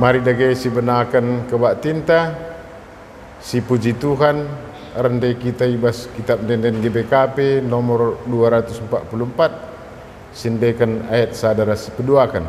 Mari dage si benakan kebak tinta, si puji Tuhan, rendai kita ibas kitab denden GBKP nomor 244, sindekan ayat sadara sepeduakan.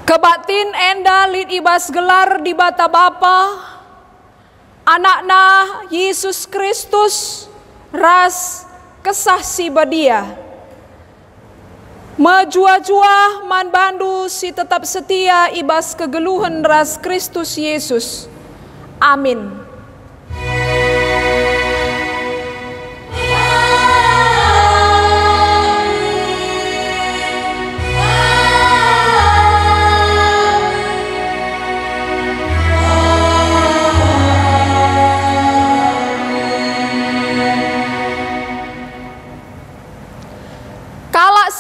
Kebatin enda lid ibas gelar di bata Bapa, anakna Yesus Kristus, ras kesah si badia. Majua-jua man bandu si tetap setia ibas kegeluhan ras Kristus Yesus. Amin.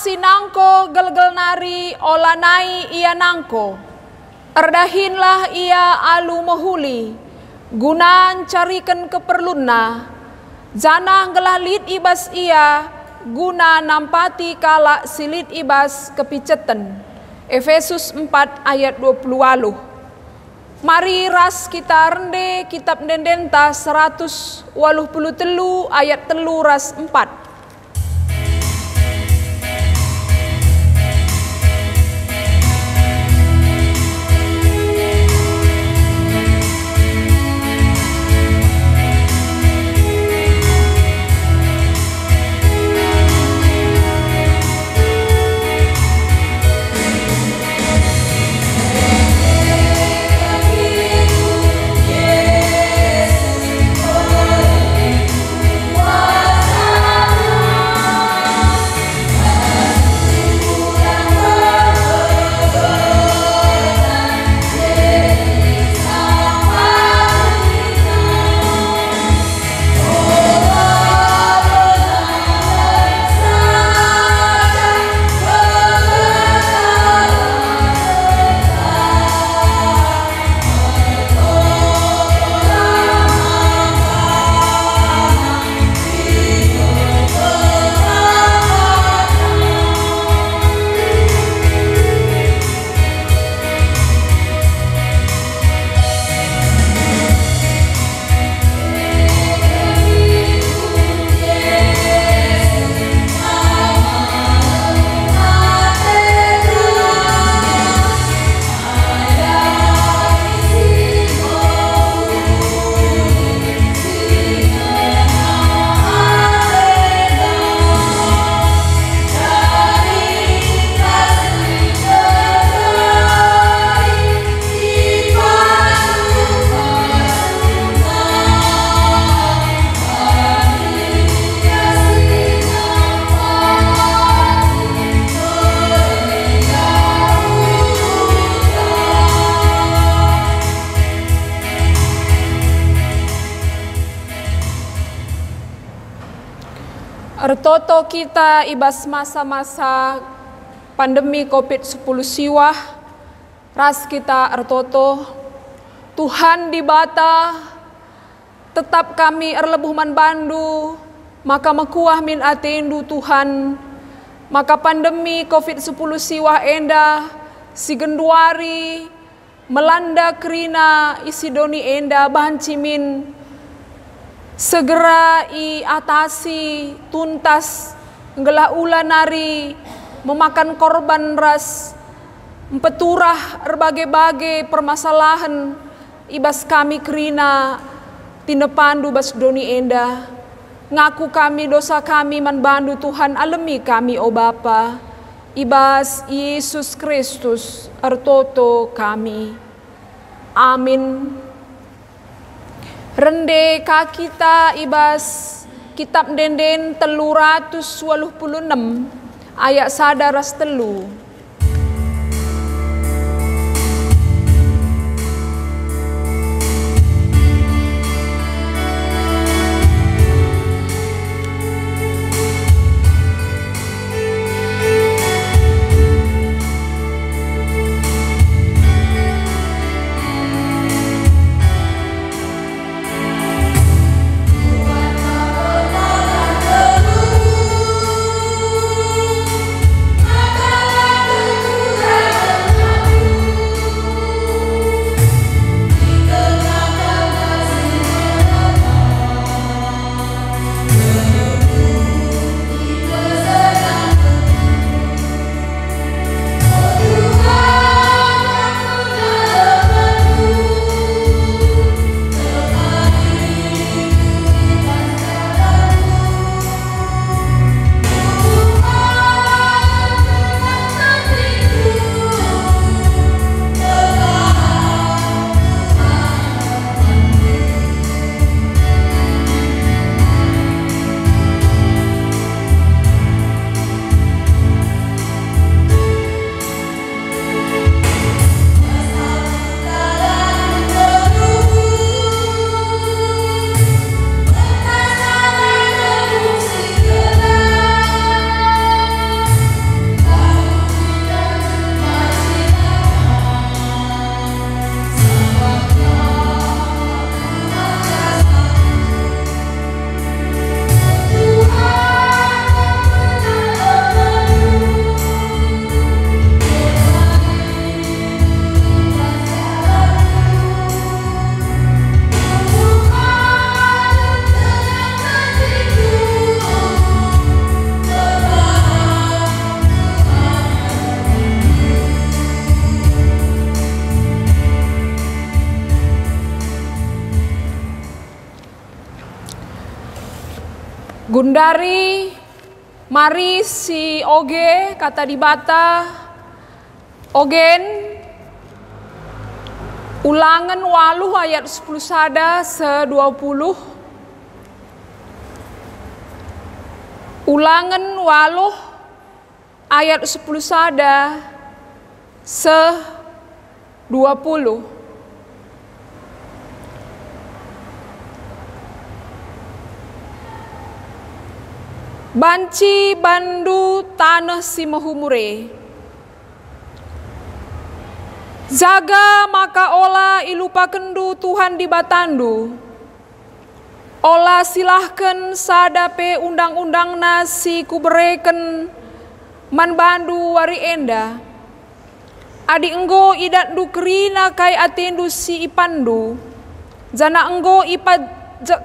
Sinangko gelgel nari olanai ia nangko, erdahinlah ia alu mohuli, gunan carikan keperlunna, janah gelalit ibas ia, guna nampati kala silit ibas kepiceten. Efesus 4 ayat 20. Mari ras kita rende kitab dendenta 183 ayat 3 ras 4. Yesus Ertoto kita ibas masa-masa pandemi COVID-10 siwah, ras kita ertoto, Tuhan di bata, tetap kami erlebuh man bandu, maka mekuah min atendu Tuhan, maka pandemi COVID-10 siwah enda, si genduari, melanda kerina isi doni enda banci min, segera i atasi tuntas ngelah ula nari memakan korban ras empeturah berbagai-bagai permasalahan ibas kami kerina tinepandu bas doni enda ngaku kami dosa kami man bandu Tuhan alemi kami o Bapa ibas Yesus Kristus ertoto kami amin. Rende kakita ibas kitab denden 386 ayat sadaras telu. Gundari, mari si oge kata di bata, ogen, ulangan waluh ayat 10 sada se-20. Ulangan waluh ayat 10 sada se-20. Banci bandu tanah si mahumure. Jaga maka ola ilupa kendu Tuhan di batandu. Ola silahkan sadape undang-undang nasi kubereken man bandu wari enda. Adi enggo idat du kerina kai atendu si ipandu. Jana enggo ipad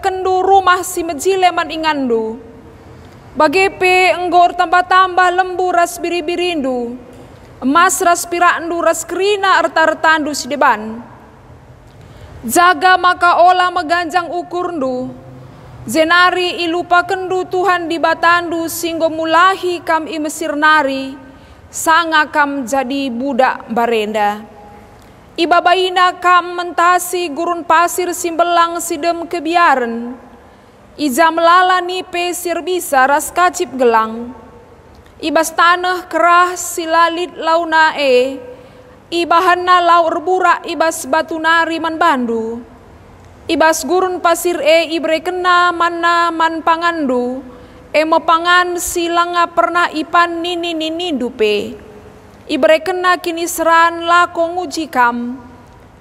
kendu rumah si mejile man ingandu. Bagepe enggor tambah-tambah lembu ras biri-birindu, emas ras pirandu ras kerina erta-ertandu si deban. Jaga maka ola meganjang ukurndu, zenari ilupa kendu Tuhan di batandu singgo mulahi kam i Mesir nari, sanga kam jadi budak barenda. Ibabaina kam mentasi gurun pasir simbelang sidem kebiaran. Ija melala nipe sirbisa ras kacip gelang. Ibas tanah kerah silalit launae. Ibahanna lau erbura ibas batu nari man bandu. Ibas gurun pasir ibre kena manna man pangandu. Mepangan silanga pernah ipan nini dupe. Ibrekena kini seran lako nguji kam.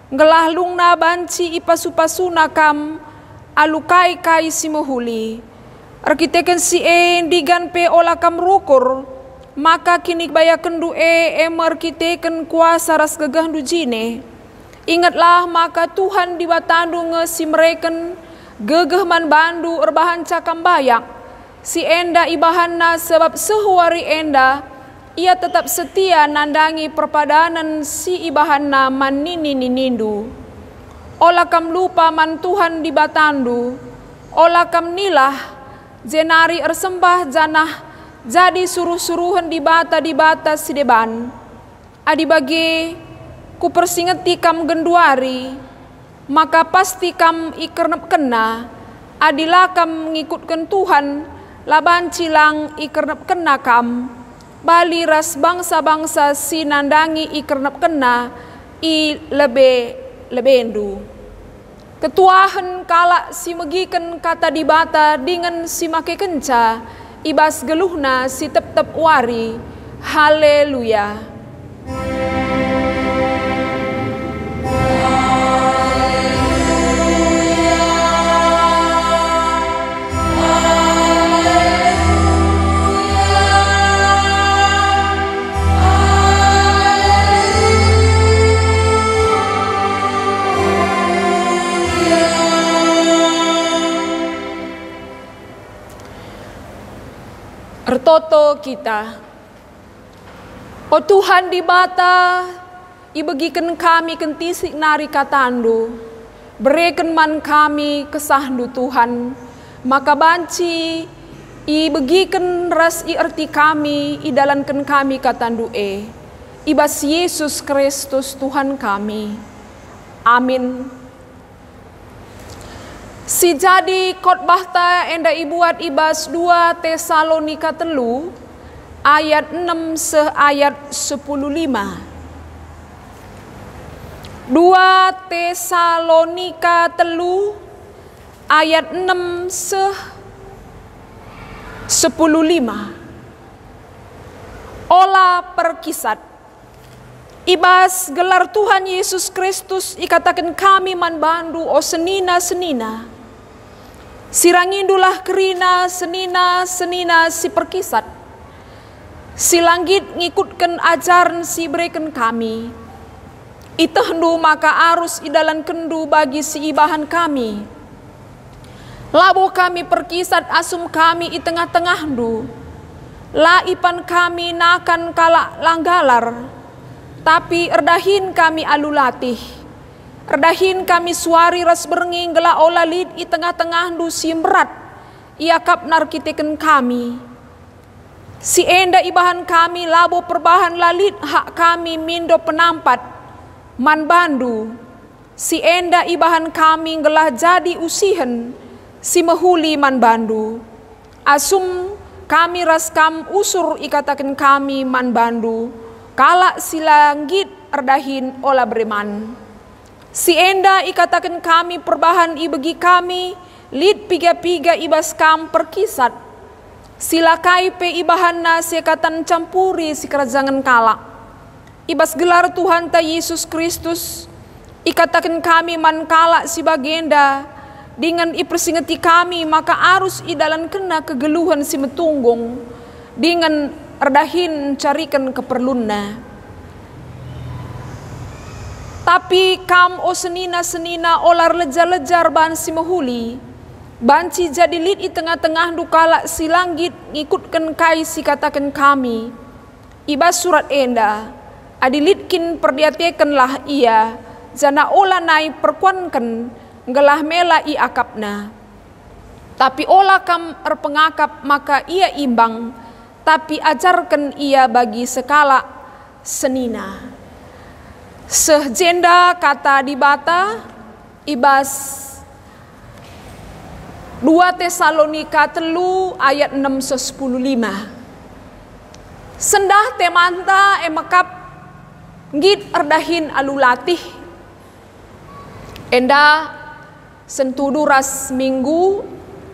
Ngelah lungna banci ipasu-pasuna kam. Alukai si mohuli. Arkiteken si digan pe olah kam rukur. Maka kini baya kendu merkiteken kuasa ras gegah dujine. Ingatlah maka Tuhan di batandu ngesi mereken gegeh man bandu erbahan cakam bayak. Si enda ibahanna sebab sehuari enda ia tetap setia nandangi perpadanan si ibahanna man nindu. Olah kam lupa man Tuhan di batandu. Olah kam nilah jenari ersembah janah jadi suruh-suruhan di bata si deban. Adi bagi ku persingeti kam genduari, maka pasti kam ikernep kena. Adilah kam ngikutkan Tuhan, laban cilang ikernep kena kam. Bali ras bangsa-bangsa si nandangi ikernep kena, i lebendu. Ketuahan kala si megiken kata di bata dengan si make kenca, ibas geluhna si tep-tep wari. Haleluya. Ertoto kita. O Tuhan di bata, ibagikan kami kentisik nari katandu, berikan man kami kesahdu Tuhan, maka banci ibagikan ras arti kami, idalankan kami katandu ibas Yesus Kristus Tuhan kami. Amin. Si jadi khotbah ta enda ibuat ibas 2 Tesalonika 3 ayat 6 se ayat 15. 2 Tesalonika 3 ayat 6 se 15. Olah perkisat. Ibas gelar Tuhan Yesus Kristus ikatakan kami man bandu o senina. Sirangindulah kerina senina si perkisat. Si langgit ngikutkan ajaran si berikan kami. Itu hendu maka arus idalan kendu bagi si ibahan kami. Labo kami perkisat asum kami i tengah-tengah hendu. Laipan kami nakan kala langgalar. Tapi erdahin kami alulatih. Erdahin kami suari ras berenging gela olalid i tengah-tengah du simrat. Ia kap narkiteken kami. Si enda ibahan kami labo perbahan lalit hak kami mindo penampat. Man bandu. Si enda ibahan kami gelah jadi usihen. Si mehuli man bandu. Asum kami ras kam usur ikatakan kami man bandu. Kala si langgit erdahin olah bereman. Si enda ikatakan kami perbahan ibagi kami, lid piga-piga ibas kam perkisat. Silakai pe ibahanna sekatan campuri si kerajaan kala. Ibas gelar Tuhan ta Yesus Kristus, ikatakan kami man kala si bagenda, dengan ipersingeti kami maka arus idalan kena kegeluhan si metunggung, dengan erdahin carikan keperlunna. Tapi kam o senina olar lejar-lejar ban si mahuli. Banci jadi lid i tengah-tengah dukala si langgit ngikutkan kai si katakan kami. Ibas surat enda. Adilitkin perdiatekanlah ia. Jana ola nai perkuankan. Ngelah mela i akapna. Tapi ola kam erpengakap maka ia imbang. Tapi ajarkan ia bagi sekala senina. Sejenda kata di bata ibas 2 Tesalonika 3 ayat 6 se 15. Sendah temanta emakap ngit erdahin alulatih. Enda sentudu ras minggu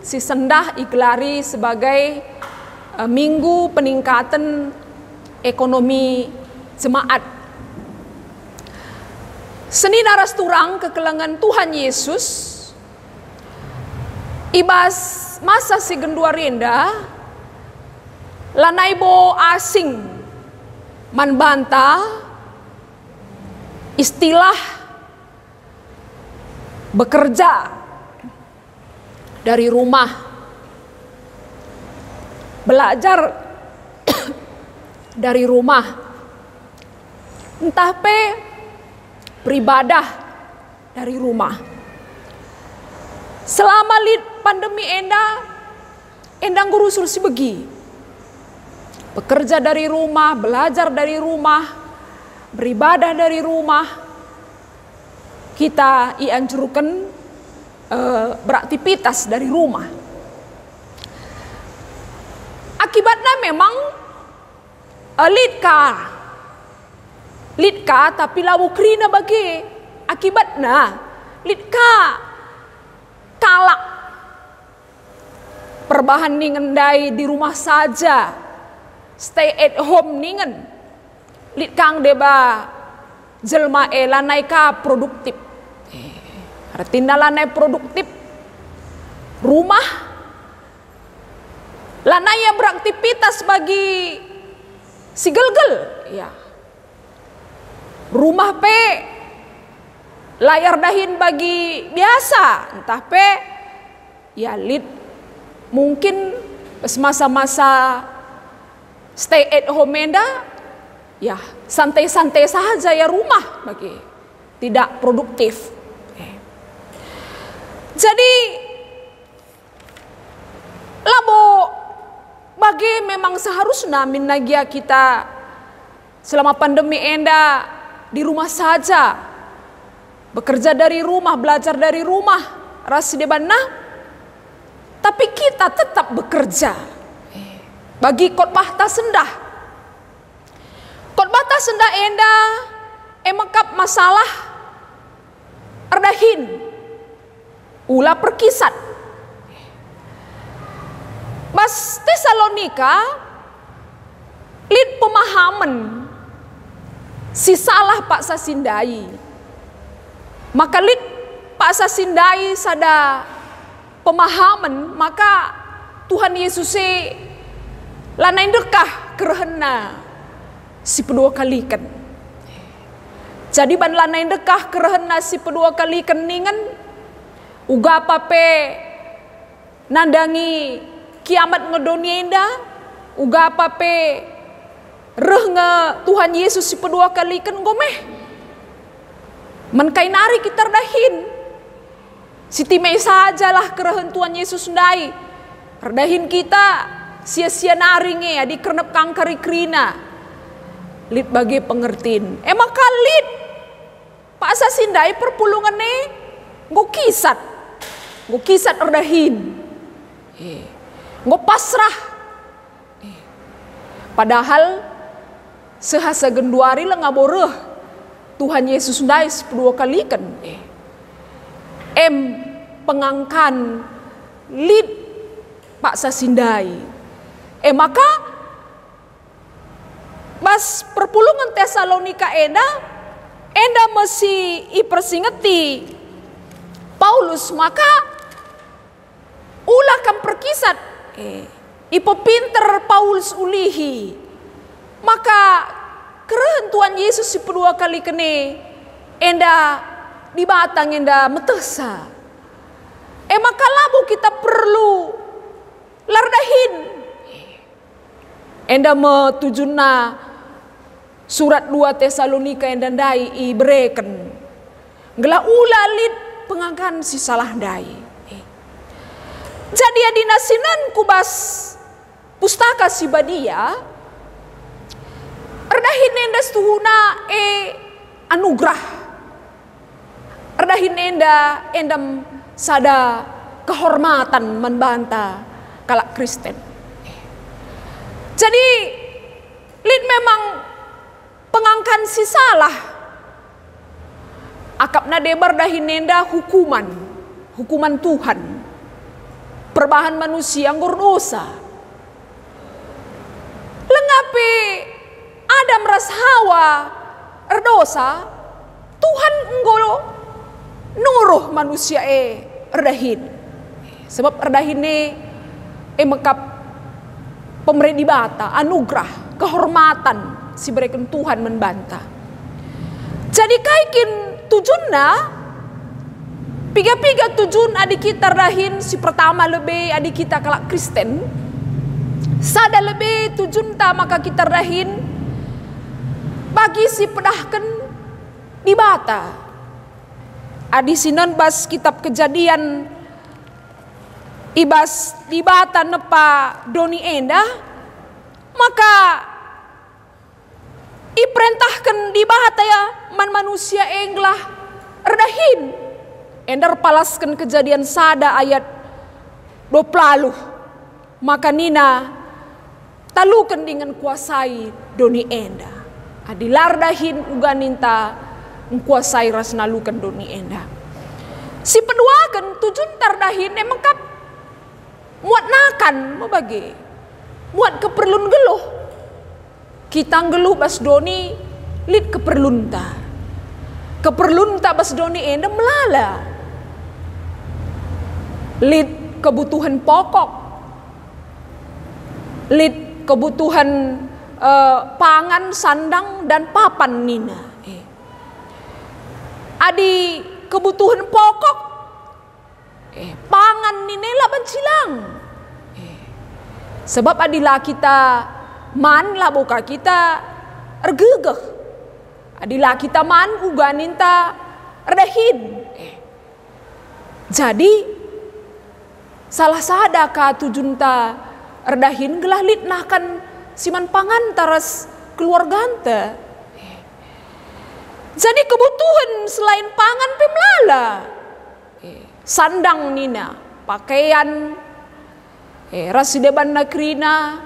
si sendah igelari sebagai minggu peningkatan ekonomi jemaat. Seni naras turang kekelangan Tuhan Yesus ibas masa si gendua renda lanai bo asing manbanta istilah bekerja dari rumah, belajar dari rumah, entah beribadah dari rumah. Selama pandemi endang guru sursi begi, bekerja dari rumah, belajar dari rumah, beribadah dari rumah, kita ianjurukan beraktivitas dari rumah. Akibatnya memang litka tapi lawu krina bagi akibatnya litka kalak perbahan ningen dai di rumah saja, stay at home ningen litkang deba jelma lanai ka produktif. Artinya lanai produktif rumah lanai ya beraktivitas bagi si gelgel ya. Rumah layar dahin bagi biasa, entah ya mungkin masa-masa stay at home ya santai-santai saja ya rumah bagi tidak produktif. Jadi labo bagi memang seharusnya minagia kita selama pandemi di rumah saja, bekerja dari rumah, belajar dari rumah, ras debana, tapi kita tetap bekerja. Bagi khotbah tasendah, khotbah tasendah emakap masalah erdahin, ulah perkisat. Bas Tesalonika pemahaman si salah Pak Sasindai. Maka Pak Sasindai sada pemahaman, maka Tuhan Yesus lanai dekah kerehena si pedua kalikan. Jadi ban lanai dekah kerehena si pedua kalikan ningan uga pape nandangi kiamat ngedonienda, uga pape nge Tuhan Yesus si pedua kali kan gomeh menkai nari kita dahin siti mei sajalah kerehen Tuhan Yesus ndai redahin kita sia-sia naringe adi kernep kangkari krina lit bagi pengertin maka lit Pak Sasindai perpulungan ngukisat erdahin ngopasrah padahal sehasa genduari lengaboreh Tuhan Yesus ndai 10 kali kan pengangkan lid Pak Sasindai maka mas perpulungan Tesalonika enda mesti ipersingeti Paulus maka ulah kan perkisat ipo pinter Paulus ulihi maka kerehen Tuhan Yesus si kedua kali kene enda dibatang enda metesa maka labu kita perlu lardahin enda metujuna surat 2 Tesalonika enda dai ibreken ngela ulalit pengangkan si salah dai jadi adinasinan kubas pustaka si badia erdahin enda stuhuna anugerah erdahin endam sada kehormatan membanta kalak Kristen jadi lid memang pengangkan si salah akapna debar dahin enda hukuman Tuhan perbahan manusia anggur dosa. Lengapi Adam ras Hawa erdosa, Tuhan enggolo nuruh manusia erdahin. Sebab erdahin mekap pemberi dibata, anugerah, kehormatan si berikan Tuhan membantah. Jadi kaikin tujunna, piga-piga tujun adik kita erdahin, si pertama lebih adik kita kelak Kristen, sada lebih tujun ta maka kita erdahin, bagi si pedahkan dibata. Adi sinon bas kitab Kejadian ibas dibata nepa doni endah, maka iperintahkan dibata ya man manusia englah erdahin. Endar palaskan Kejadian sada ayat 20. Maka nina talukan dengan kuasai doni endah. Adilar dahin uganinta kuasai ras nalukan doni endah. Si peduakan tujun tardahin emang kap muat nakan mau bagi muat keperlun geluh kita geluh bas doni lid keperlun ta bas doni enda melala lid kebutuhan pokok, lid kebutuhan pangan, sandang dan papan nina. Adi kebutuhan pokok pangan nina lah bancilang. Sebab adilah kita man lah buka kita ergegeh. Adilah kita man uganin ta erdahin. Jadi salah sada ka tujun ta erdahin gelah lit nakan siman pangan taras keluarganta. Jadi kebutuhan selain pangan pemlala. Sandang nina, pakaian, rasideban nakrina,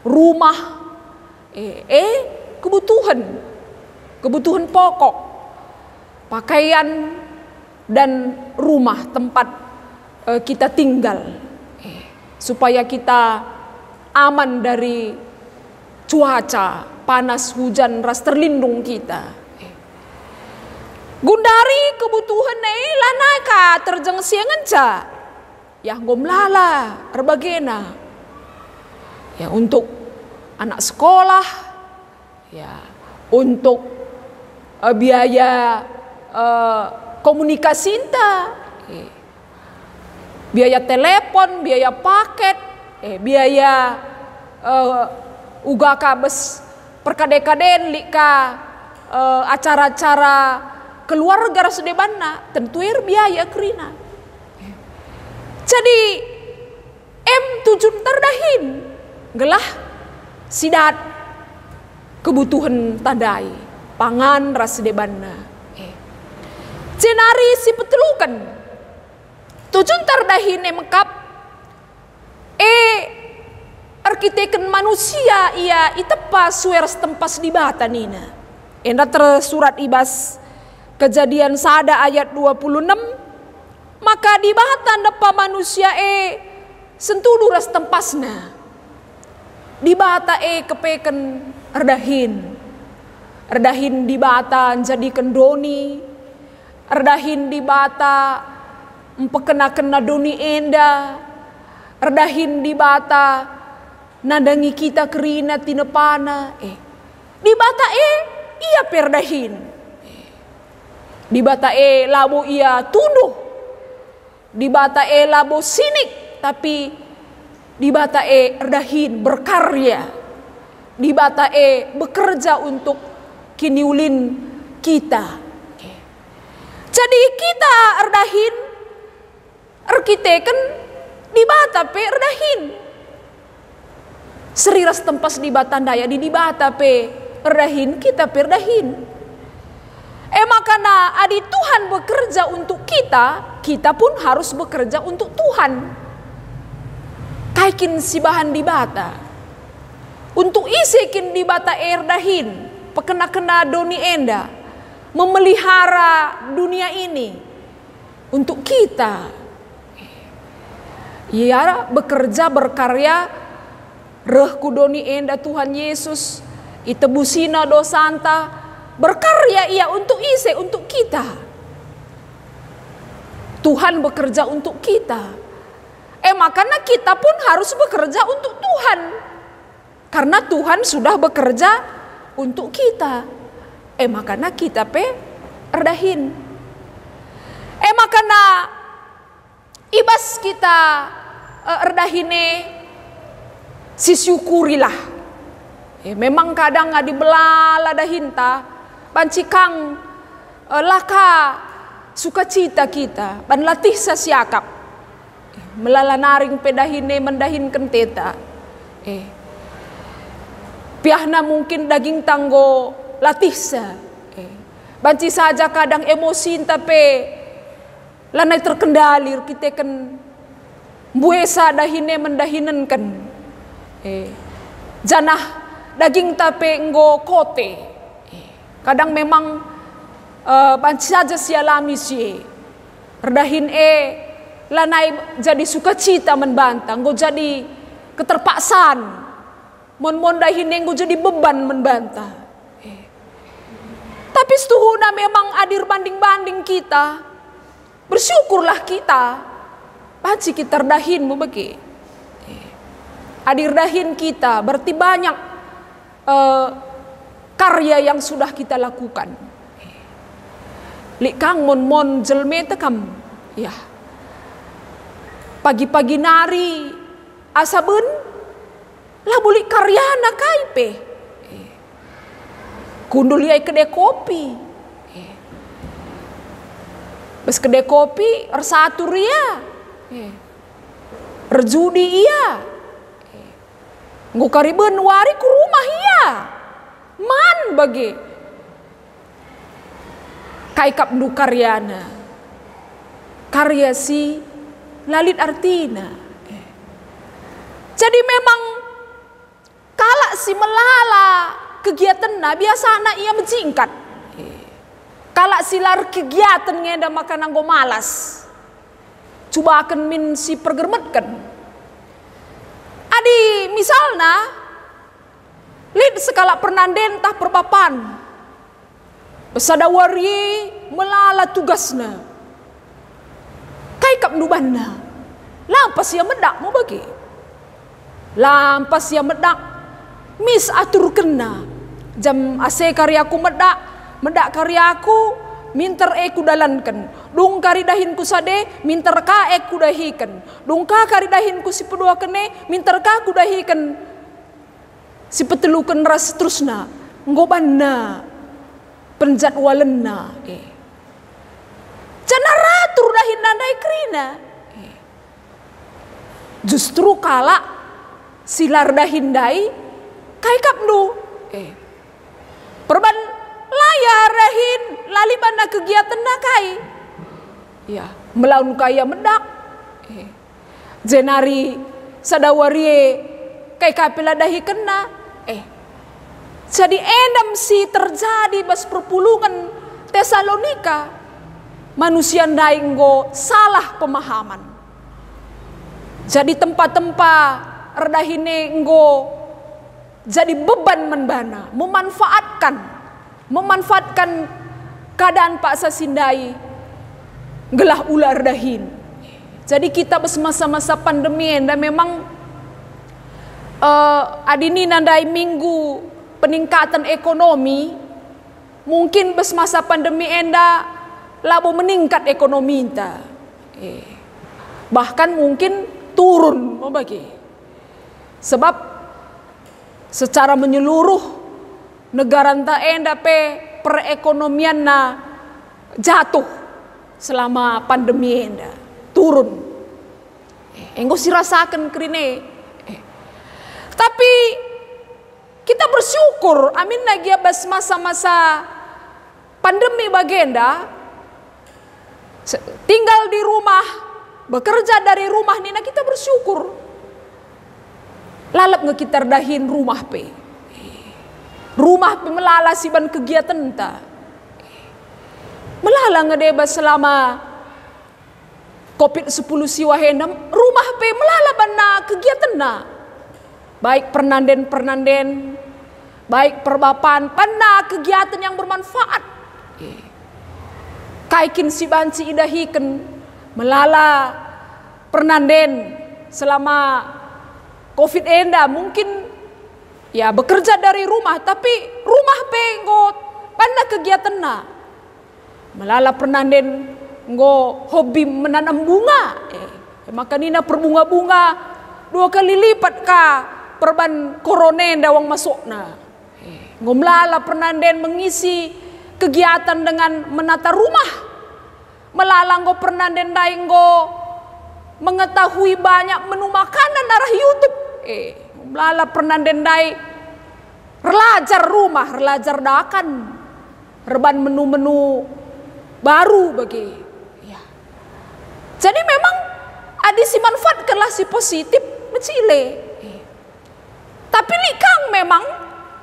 rumah, kebutuhan pokok, pakaian dan rumah tempat kita tinggal, supaya kita aman dari cuaca panas hujan ras terlindung kita. Gundari kebutuhan lana ka terjeng siangan ca ya gomlala erbagena ya untuk anak sekolah ya untuk biaya komunikasi biaya telepon, biaya paket, biaya uga kabes perkade-kaden lika acara-acara keluarga rasudebana tentu biaya kerina. Jadi tujun terdahin gelah sidat kebutuhan tandai pangan rasudebana. Cenari si petelukan tujun terdahin mekap arkiteken manusia ia itepa suer setempas di bata nina. Enda tersurat ibas Kejadian sada ayat 26. Maka di bata nepa manusia sentudu ras tempasna. Di bata kepeken erdahin. Erdahin di bata jadikan doni. Erdahin di bata empekena-kena doni enda. Erdahin di bata nadangi kita kerina tinepana. Di bata ia perdahin. Di bata labo ia tunduh. Di bata labo sinik. Tapi di bata erdahin berkarya. Di bata bekerja untuk kiniulin kita. Jadi kita erdahin arkiteken di bata erdahin. Seriras tempas di bata daya di bata erdahin kita perdahin. Makana adi Tuhan bekerja untuk kita, kita pun harus bekerja untuk Tuhan. Kaikin si bahan di bata. Untuk isikin di bata erdahin, pekena-kena doni enda, memelihara dunia ini untuk kita. Ia bekerja berkarya reh kudoni enda Tuhan Yesus itebusina dosanta, berkarya ia untuk ise, untuk kita. Tuhan bekerja untuk kita. Makanya kita pun harus bekerja untuk Tuhan. Karena Tuhan sudah bekerja untuk kita. Makanya kita erdahin. Makanya ibas kita erdahine sisyukurilah. Memang kadang ngadi belala dahinta bancikang laka sukacita kita ban latih sasiakap melala naring pedahine mendahin kenteta. Piahna mungkin daging tanggo latih sa. Banci saja kadang emosi tapi lanai terkendali kita kan buesa dahine mendahinenkan. Janah daging tapi nggo kote. Kadang memang banci saja sialami sih. Redahin lanai jadi sukacita menbantang, nggo jadi keterpaksaan. Mon dahine nggo jadi beban menbantah. Tapi setuhuna memang adir banding-banding kita. Bersyukurlah kita. Banci kita redahin mu bagi. Adir dahin kita berarti banyak karya yang sudah kita lakukan. Likang mon jelme tekam. Ya. Pagi-pagi nari asabun lah buli karyana kaipe. Kundul liai kedai kopi. Bes kedai kopi ersatu ria. Rejudi iya. Ngukariben wari ku rumah iya. Man bagi. Kaikap nu karyana. Karya si lalit artina. Jadi memang kala si melala kegiatan na biasa ia menjingkat. Kala silar kegiatan ngeda makan anggo malas. Coba akan min si pergermetkan. Adi misalna lid sekala pernanden tah perpapan. Pesadawari melala tugasna. Kaikap nubanna. Lampas ya medak mau bagi. Lampas ya medak. Mis atur kena. Jam ase karyaku medak karyaku minter ku dalankan. Dung kari dahinku sade minter ka ku dahikan. Dung ka kari dahinku si pedua kene minter ka ku dahikan. Si petelukan ras terusna ngobanna penjadwalenna. Jana ratur dahin nandai krina. Justru kala silar dahindai kaikap nu. Perban layar rahin lalibana kegiatan nakai. Ya, melaun kaya medak. Jenari sadawari kai kapila dahi kena. Jadi endam si terjadi bas perpulungan Tesalonika. Manusia ndainggo salah pemahaman. Jadi tempat-tempat redahine nggo jadi beban menbana, memanfaatkan keadaan Pak Sasindai gelah ular dahin. Jadi kita masa-masa pandemi dan memang adini nandai minggu peningkatan ekonomi mungkin masa pandemi enda labo meningkat ekonomi enta. Bahkan mungkin turun mau bagi. Sebab secara menyeluruh negara enta enda perekonomian na jatuh selama pandemi enda turun. Enggo sirasakan krine. Tapi kita bersyukur amin lagi abas masa-masa pandemi bagenda tinggal di rumah, bekerja dari rumah nina kita bersyukur. Lalap nge kita dahin rumah rumah melala siban kegiatan ta melala ngedeba selama COVID-10 siwahendam rumah pe melala bana kegiatan na. Baik pernanden, baik perbapan, bana kegiatan yang bermanfaat. Kaikin si banci idahiken melala pernanden selama COVID enda mungkin ya bekerja dari rumah, tapi rumah pe nggo bana kegiatan na. Melala pernanden nggo hobi menanam bunga, maka nina perbunga-bunga 2 kali lipat ka perban koronen dawang masuk na. Ngomlala pernanden mengisi kegiatan dengan menata rumah. Melala nggo pernanden dai nggo mengetahui banyak menu makanan arah YouTube. Ngomlala pernanden dai relajar rumah, relajar dakan reban menu-menu baru bagi. Ya. Jadi memang adi si manfaatkanlah si positif mencile. Tapi likang memang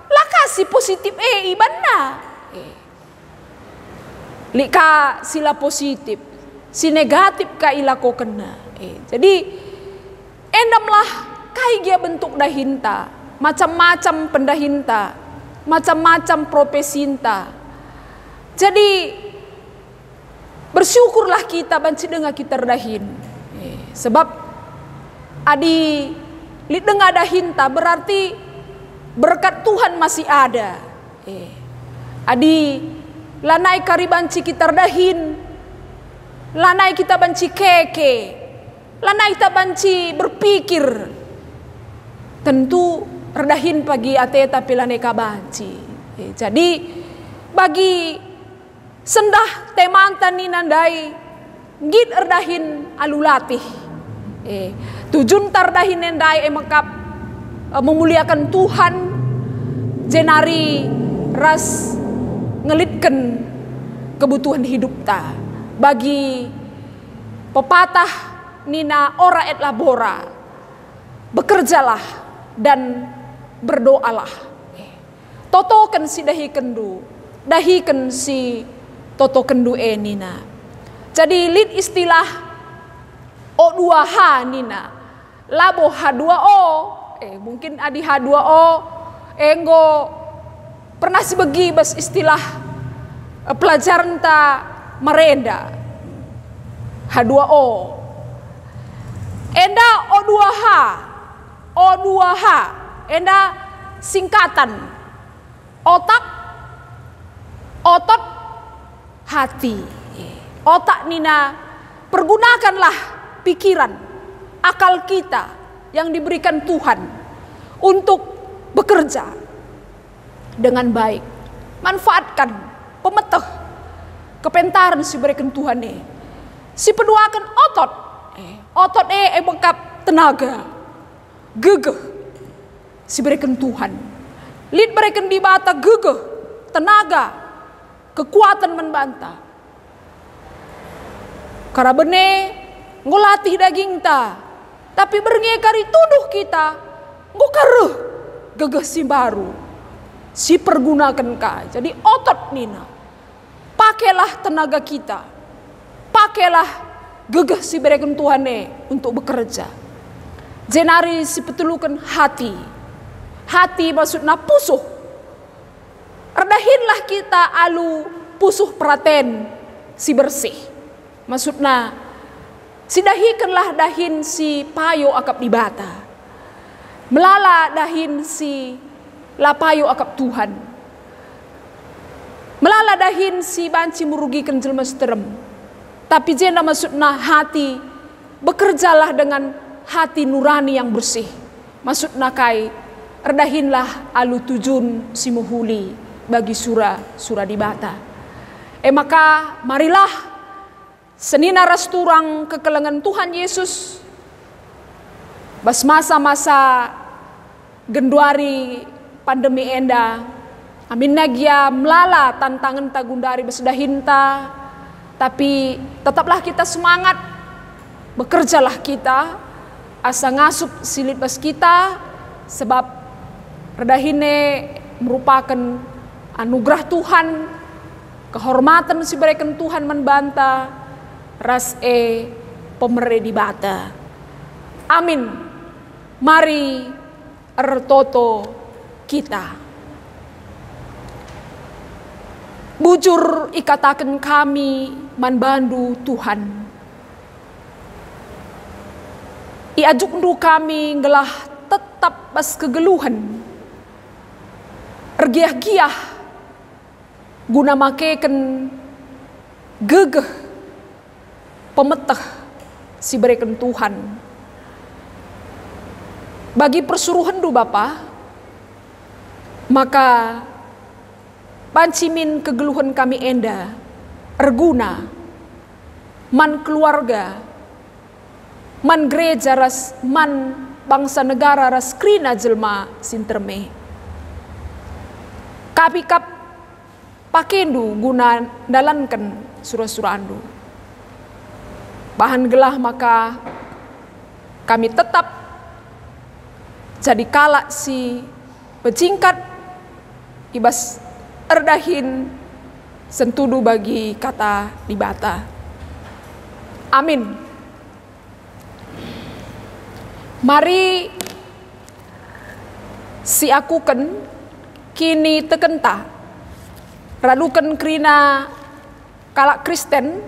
lakasi positif ibana. Lika sila positif, si negatif ka ilako kena. Jadi endamlah kai dia bentuk dahinta, macam-macam pendahinta, macam-macam profesinta. Jadi bersyukurlah kita banci dengar kita dahin. Sebab adi li dengar dahinta berarti berkat Tuhan masih ada. Adi lanai kari banci kita dahin, lanai kita banci keke, lanai kita banci berpikir. Tentu redahin pagi ate tapi lanai ka banci. Jadi bagi sendah temantan ninandai gid erdahin alulatih. Tujun tardahin nendai emakap memuliakan Tuhan jenari ras ngelitkan kebutuhan hidup ta. Bagi pepatah nina ora et labora, bekerjalah dan berdoalah. Totokan si dahi kendu, dahikan si toto kendu nina. Jadi lid istilah O2H nina, labo H2O, mungkin adi H2O, enggo pernah sebegi bas istilah pelajaran ta merenda H2O. Enda O2H, enda singkatan otak, otot, hati. Otak nina pergunakanlah pikiran, akal kita yang diberikan Tuhan untuk bekerja dengan baik. Manfaatkan pemeteh kepentaran si berikan Tuhan si peduakan otot. Otot bengkap tenaga, gegeh si berikan Tuhan. Lid berikan di bata gegeh, tenaga, kekuatan membantah. Karena bene ngolatih daging ta, tapi berngekari tuduh kita, ngokaruh gegeh si baru, si pergunakan ka. Jadi otot nina, pakailah tenaga kita, pakailah gegeh si berikan Tuhan untuk bekerja. Jenari si petulukan hati, hati maksudnya pusuh. Redahinlah kita alu pusuh praten si bersih, maksudnya si dahikanlah dahin si payo akap dibata. Melala dahin si lapayo akap Tuhan. Melala dahin si banci merugikan jelma seterem. Tapi jenda maksudna hati, bekerjalah dengan hati nurani yang bersih. Maksudna kai, redahinlah alu tujun si muhuli bagi sura dibata. Maka marilah senina rasturang kekelengan Tuhan Yesus bas masa-masa genduari pandemi enda amin nagia melala tantangan tagundari besdahinta, tapi tetaplah kita semangat, bekerjalah kita asa ngasup silit bas kita, sebab redahine merupakan anugerah Tuhan, kehormatan si berikan Tuhan membanta ras pemere di bata. Amin. Mari ertoto kita. Bujur ikatakan kami manbandu Tuhan. Iajuk ndu kami ngelah tetap pas kegeluhan. Ergiah-giah guna makeken gegeh pemeteh si berikan Tuhan. Bagi persuruhan du Bapa, maka pancimin kegeluhan kami enda, erguna, man keluarga, man gereja ras, man bangsa negara ras krina jelma sinterme. Kapi kap pakendu guna dalankan surah-surah andu. Bahan gelah maka kami tetap jadi kalak si pecingkat ibas erdahin sentudu bagi kata di bata. Amin. Mari si akuken kini tekenta raduken krina kalak Kristen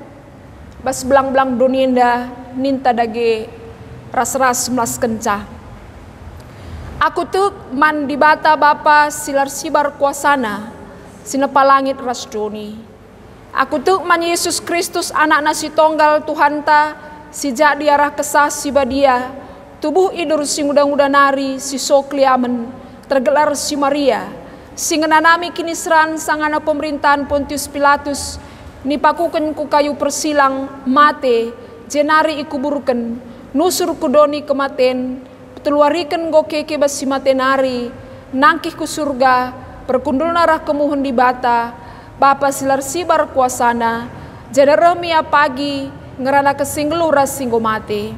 bas belang-belang donienda ninta dage ras-ras melas kenca. Aku tuk man di bata Bapa silar sibar kuasana sinepa langit ras doni. Aku tuk man Yesus Kristus anak nasi tonggal Tuhanta sijak diarah kesah si badia tubuh idur si muda-muda nari si sokliamen tergelar si Maria si ngenanami kini seran sangana pemerintahan Pontius Pilatus nipakuken ku kayu persilang mate jenari ikuburken nusur kudoni kematen teluariken gokeke basi matenari nangkih ku surga perkundul narah kemuhun di bata Bapa silar sibar kuasana jadaremia pagi ngerana kesinggelu ras singgo mate.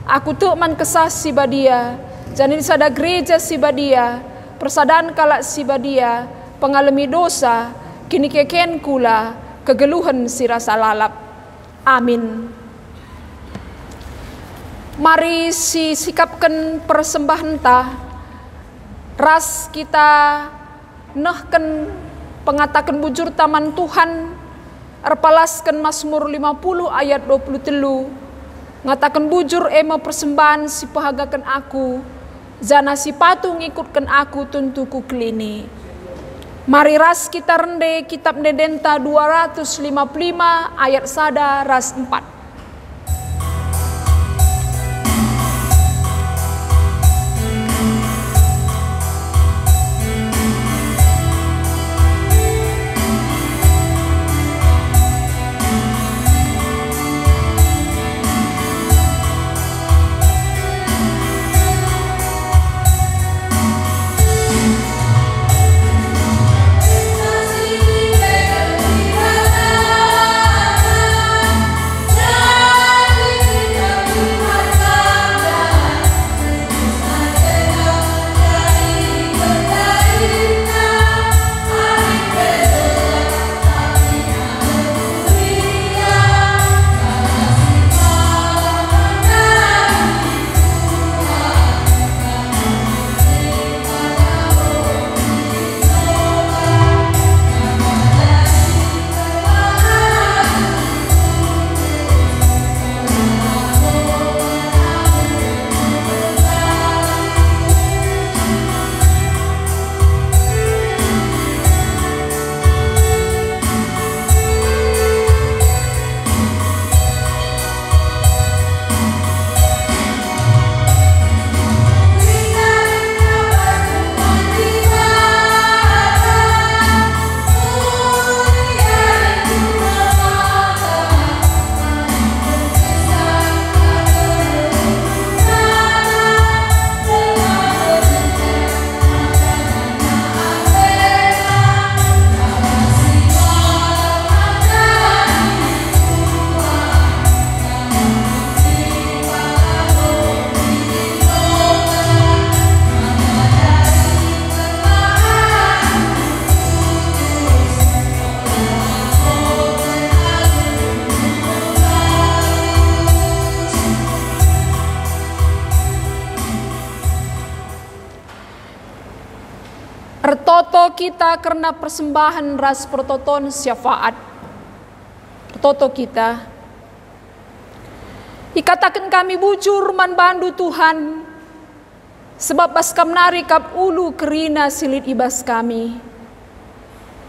Aku tuh man kesah si badia jani sada gereja si badia persadaan kalak si badia pengalami dosa kini keken kula kegeluhan si rasa lalap. Amin. Mari si sikapkan persembahan ta ras kita nehken pengatakan bujur taman Tuhan erpalaskan Mazmur 50 ayat 23 ngatakan bujur ema persembahan si pahagakan aku jana si patung ikutkan aku tuntuku kelini. Mari ras kita rende kitab Nedenta 255 ayat sada ras 4. Kasih Ertoto kita karena persembahan ras pertoton syafaat. Ertoto kita. Ikatakan kami bujur man bandu Tuhan. Sebab bas kam nari kap ulu kerina silit ibas kami.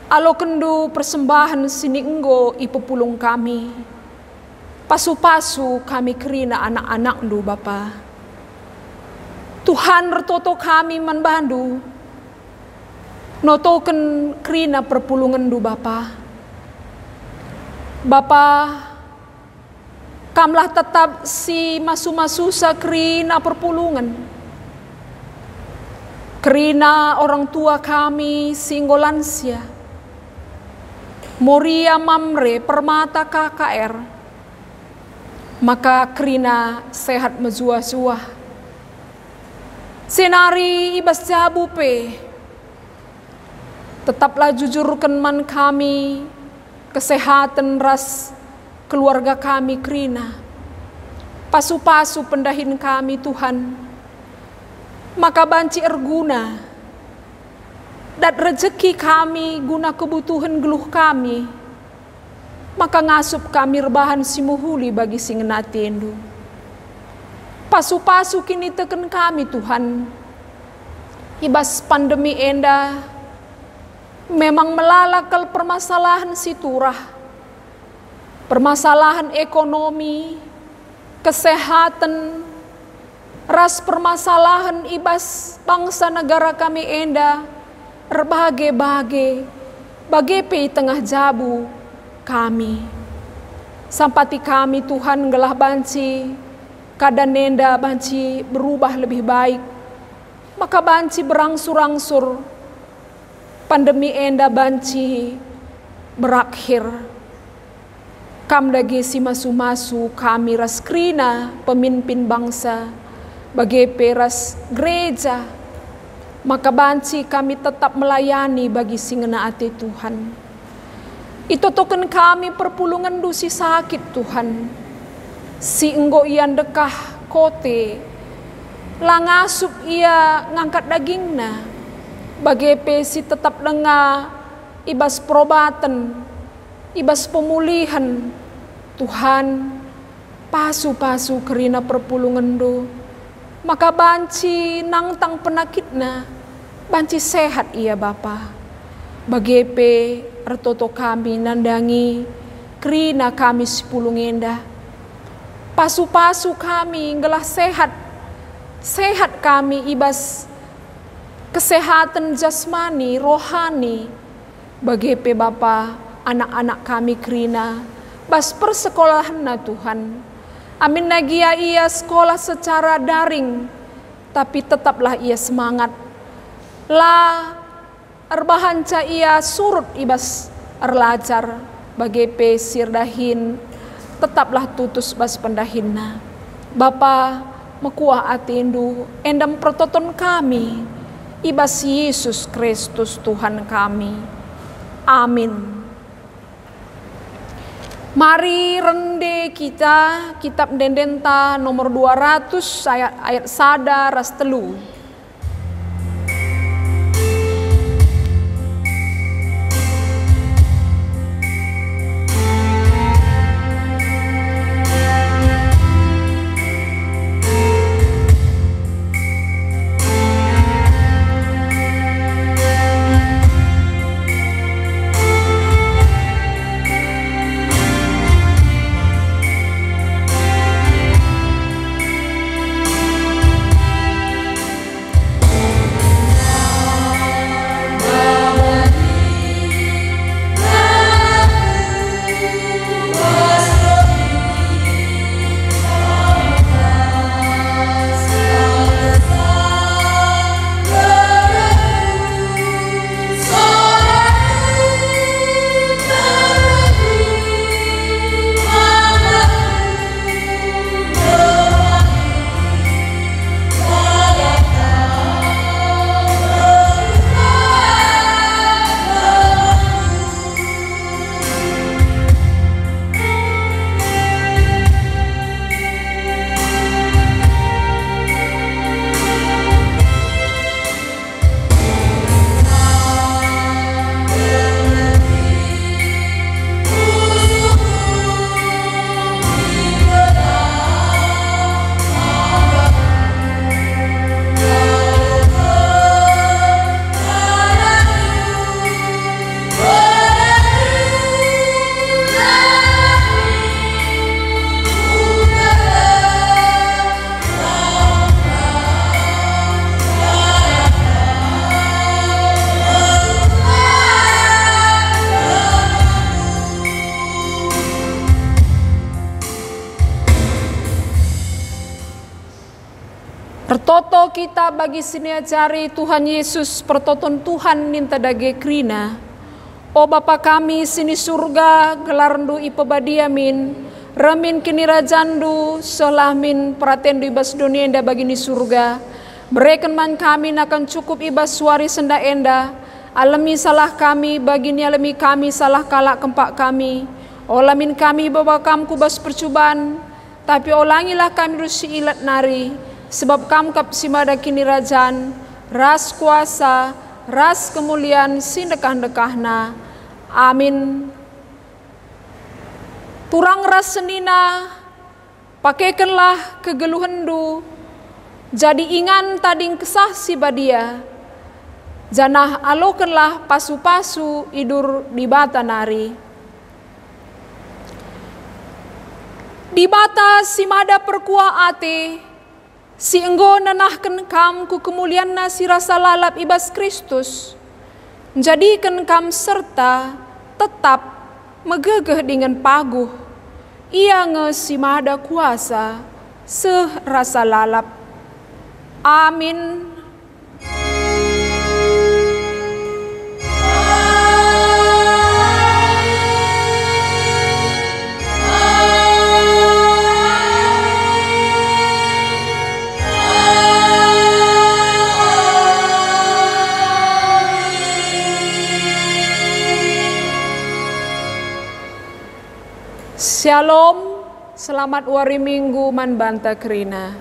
Alo kendu persembahan sini enggo ipepulung kami. Pasu-pasu kami kerina anak-anak ndu Bapa. Tuhan ertoto kami man bandu. Notoken kerina perpulungan ndu Bapa. Bapa, kamlah tetap si masu-masusa kerina perpulungan. Kerina orang tua kami singgolansia. Moria Mamre Permata KKR. Maka kerina sehat mezua-zua. Senari ibas jabupe. Tetaplah jujurkan man kami kesehatan ras keluarga kami kerina. Pasu-pasu pendahin kami Tuhan. Maka banci erguna. Dan rezeki kami guna kebutuhan geluh kami. Maka ngasup kami rebahan simuhuli bagi singenatendu. Pasu-pasu kini teken kami Tuhan. Ibas pandemi enda. Memang melalakal permasalahan siturah. Permasalahan ekonomi. Kesehatan. Ras permasalahan ibas bangsa negara kami enda. Berbagai-bagai. Bagepe tengah jabu kami. Sampati kami Tuhan gelah banci. Kadang enda banci berubah lebih baik. Maka banci berangsur-angsur. Pandemi enda banci berakhir. Kam dagi si masu-masu kami ras krina pemimpin bangsa. Bagi peras gereja, maka banci kami tetap melayani bagi singena ati Tuhan. Itu token kami perpulungan dusi sakit Tuhan. Si enggo ian dekah kote, langasup ia ngangkat dagingna. Bagi si tetap dengar ibas perobatan, ibas pemulihan. Tuhan, pasu-pasu kerina perpulungan do. Maka banci nangtang penakitna, banci sehat ia Bapa. Bagepe ertoto kami nandangi, kerina kami sepulung enda. Pasu-pasu kami gelah sehat, sehat kami ibas kesehatan jasmani, rohani. Bagepe Bapa, anak-anak kami kerina, bas persekolahan na Tuhan. Amin nagia ia sekolah secara daring, tapi tetaplah ia semangat. Lah erbahanca ia surut ibas erlajar bagi sirdahin, tetaplah tutus bas pendahinna. Bapa mekuah atindu endam pertoton kami, ibas Yesus Kristus Tuhan kami. Amin. Mari rende kita kitab Dendenta nomor 200 ayat sada ras telu. Pertoto kita bagi sini cari Tuhan Yesus, pertoton Tuhan ninta dage krina. O Bapa kami sini surga, gelarndu ipebadiamin, ramin kini rajandu, selahmin pratendu ibas dunia enda bagini surga. Berikan man kami akan cukup ibas suari senda enda, alami salah kami, bagini alami kami salah kalak kempak kami. Olamin kami bawa kamku bas percubaan, tapi olangilah kami rusi ilat nari, sebab kam kap simada kini rajan, ras kuasa, ras kemuliaan sindekah-dekahna. Amin. Turang ras senina, pakaikanlah kegeluhendu, jadi ingan tading kesah si badia, janah alokanlah pasu-pasu idur di bata nari. Di bata si mada perkua ate, si enggo nanahken kam ku kemulian nasi rasa lalap ibas Kristus, jadikan kam serta tetap megegeh dengan paguh, ia nge si mada kuasa seh rasa lalap. Amin. Shalom, selamat wari minggu man banta kerina.